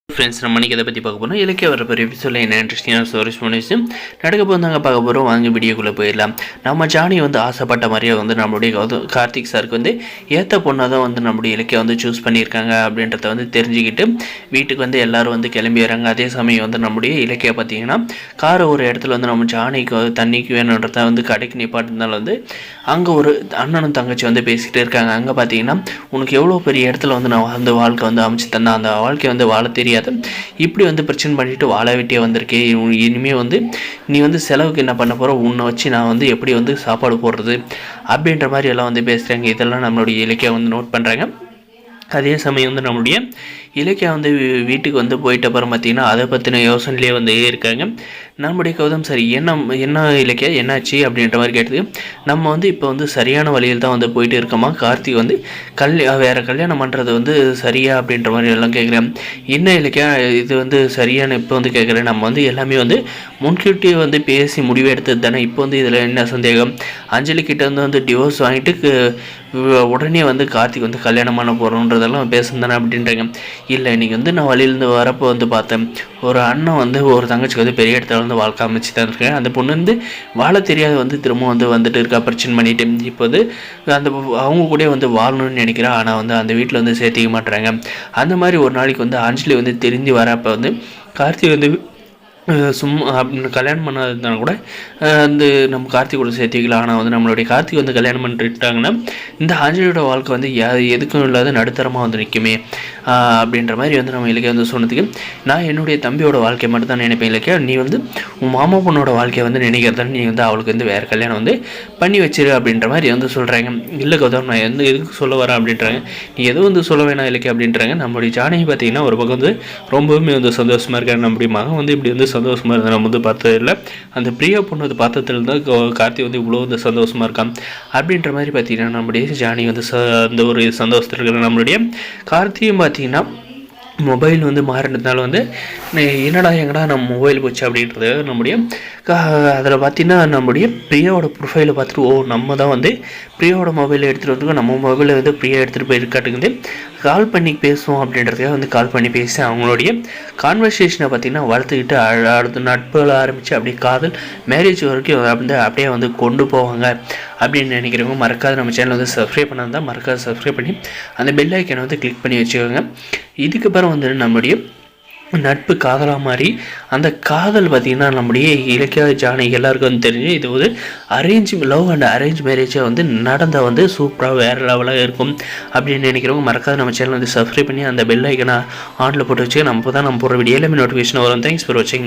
Friends நம்ம இன்றைக்கி இதை பற்றி பார்க்க போகிறோம். இலக்கிய வர பெரிய எபிசோடில் என்ன இன்ட்ரெஸ்டிங்கான ஸ்டோரிஸ் பண்ணிச்சு நடக்க போதாங்க பார்க்க போகிறோம். வாங்க வீடியோக்குள்ளே போயிடலாம். நம்ம ஜானி ஆசைப்பட்ட மாதிரியே நம்மளுடைய கார்த்திக் சாருக்கு ஏற்ற பொண்ணாக தான் நம்மளுடைய இலக்கிய சூஸ் பண்ணியிருக்காங்க அப்படின்றத தெரிஞ்சுக்கிட்டு வீட்டுக்கு எல்லோரும் கிளம்பி வராங்க. அதே சமயம் நம்முடைய இலக்கிய பார்த்திங்கன்னா காரை ஒரு இடத்துல நம்ம ஜானிக்கு தண்ணிக்கு வேணுன்றத கடைக்கு நிப்பாட்டிருந்தாலும் அங்கே ஒரு அண்ணனும் தங்கச்சி பேசிக்கிட்டு இருக்காங்க. அங்கே பார்த்தீங்கன்னா உனக்கு எவ்வளோ பெரிய இடத்துல நான் வாழ்க்கை அமைச்சு தந்தேன், அந்த வாழ்க்கை வாழ தெரியாது, இப்படி பிரச்சனை பண்ணிட்டு வாழ வெட்டியே வந்திருக்கேன், இனிமேல் நீ செலவுக்கு என்ன பண்ண போகிற, உன்னை வச்சு நான் எப்படி சாப்பாடு போடுறது அப்படின்ற மாதிரி எல்லாம் பேசுகிறாங்க. இதெல்லாம் நம்மளுடைய இலக்கிய நோட் பண்ணுறாங்க. அதே சமயம் நம்மளுடைய இலக்கியா வீட்டுக்கு போயிட்ட அப்புறம் பார்த்திங்கன்னா அதை பற்றின யோசனையிலே இருக்காங்க. நம்முடைய கௌதம் சரி என்ன இலக்கியா என்னாச்சு அப்படின்ற மாதிரி கேட்டது. நம்ம இப்போ சரியான வழியில் தான் போயிட்டு இருக்கோமா, கார்த்திக் வேறு கல்யாணம் பண்ணுறது சரியா அப்படின்ற மாதிரி எல்லாம் கேட்குறேன். என்ன இலக்கியா இது சரியான இப்போ கேட்குறேன். நம்ம எல்லாமே முன்கூட்டியே பேசி முடிவு எடுத்தது தானே. இப்போ இதில் என்ன சந்தேகம், அஞ்சலி கிட்ட டிவோர்ஸ் வாங்கிட்டு உடனே கார்த்திக் கல்யாணம் பண்ண போகிறோன்றதெல்லாம் பேசணும் தானே அப்படின்றாங்க. இல்லை இன்றைக்கி நான் வழியிலேருந்து வரப்போ பார்த்தேன், ஒரு அண்ணன் ஒரு தங்கச்சிக்கு பெரிய இடத்துல வாழ்க்கை அமைச்சு தான் இருக்கேன். அந்த பொண்ணு வாழ தெரியாது திரும்ப வந்துட்டு இருக்கா பிரச்சனை பண்ணிட்டு. இப்போது அந்த அவங்க கூட வாழணும்னு நினைக்கிறேன். ஆனால் அந்த வீட்டில் சேர்த்திக்க மாட்டுறாங்க. அந்த மாதிரி ஒரு நாளைக்கு அஞ்சலி தெரிஞ்சு வரப்போ கார்த்திக் சும்மா அப்படின்னு கல்யாணம் பண்ணாதான் கூட நம்ம கார்த்திக் கூட சேர்த்து வைக்கலாம். ஆனால் நம்மளுடைய கார்த்திக் கல்யாணம் பண்ணிட்டாங்கன்னா இந்த ஆஞ்சலியோட வாழ்க்கை எதுக்கும் இல்லாத நடுத்தரமாக நிற்குமே அப்படின்ற மாதிரி நம்ம இலக்கிய சொன்னதுக்கு, நான் என்னுடைய தம்பியோட வாழ்க்கையை மட்டும் தான் நினைப்பேன் இலக்கியா, நீ உன் மாமா பொண்ணோட வாழ்க்கையை நினைக்கிறதானே நீ அவளுக்கு வேறு கல்யாணம் பண்ணி வச்சிரு அப்படின்ற மாதிரி சொல்கிறாங்க. இல்லை கௌதம் நான் எதுக்கு சொல்ல வரேன் அப்படின்றாங்க. நீ எதுவும் சொல்ல வேணாம் இலக்கியா அப்படின்றாங்க. நம்மளுடைய ஜானகி பார்த்திங்கன்னா ஒரு பக்கம் ரொம்பவுமே சந்தோஷமாக இருக்காங்க. நம்முடைய மகன் இப்படி சந்தோஷமாக இருந்தால் நம்ம பார்த்தது இல்லை. அந்த பிரியா பொண்ணு பார்த்ததுல தான் கார்த்திக் இவ்வளோ சந்தோஷமாக இருக்கான் அப்படின்ற மாதிரி பார்த்தீங்கன்னா நம்முடைய ஜானி அந்த ஒரு சந்தோஷத்தில் இருக்கிற. நம்மளுடைய கார்த்தியும் பார்த்தீங்கன்னா மொபைல் மாறினதுனால என்னடா எங்கடா நம்ம மொபைல் போச்சு அப்படின்றது நம்முடைய அதில் பார்த்தீங்கன்னா நம்முடைய பிரியாவோட ப்ரொஃபைலை பார்த்துட்டு, ஓ நம்ம தான் பிரியாவோட மொபைலை எடுத்துகிட்டு வந்துருக்கோம், நம்ம மொபைலை பிரியா எடுத்துகிட்டு போய் இருக்காட்டுக்குது கால் பண்ணி பேசுவோம் அப்படின்றதுக்காக கால் பண்ணி பேசி அவங்களுடைய கான்வர்சேஷனை பார்த்திங்கன்னா வளர்த்துக்கிட்டு அடுத்த நட்புகள் ஆரம்பித்து அப்படியே காதல் மேரேஜ் வரைக்கும் அப்படியே கொண்டு போவாங்க அப்படின்னு நினைக்கிறவங்க மறக்காத நம்ம சேனல் சப்ஸ்கிரைப் பண்ணால் தான் மறக்காத சப்ஸ்கிரைப் பண்ணி அந்த பெல் ஐக்கனை கிளிக் பண்ணி வச்சுக்கோங்க. இதுக்கப்புறம் நம்முடைய நட்பு காதலாக மாறி அந்த காதல் பார்த்திங்கன்னா நம்முடைய இலக்கிய ஜானகி எல்லாருக்கும் தெரிஞ்சு இது ஒரு லவ் அண்ட் அரேஞ்ச் மேரேஜாக நடந்தால் சூப்பராக வேறு லெவலாக இருக்கும் அப்படின்னு நினைக்கிறவங்க மறக்காத நம்ம சேனல் சப்ஸ்கிரைப் பண்ணி அந்த பெல் ஐக்கனை ஆனில் போட்டு வச்சு நம்ம தான் நம்ம போகிற வீடியோ எல்லாமே நோட்டிஃபிகேஷன் வரும். தேங்க்ஸ் ஃபார் வாட்சிங்.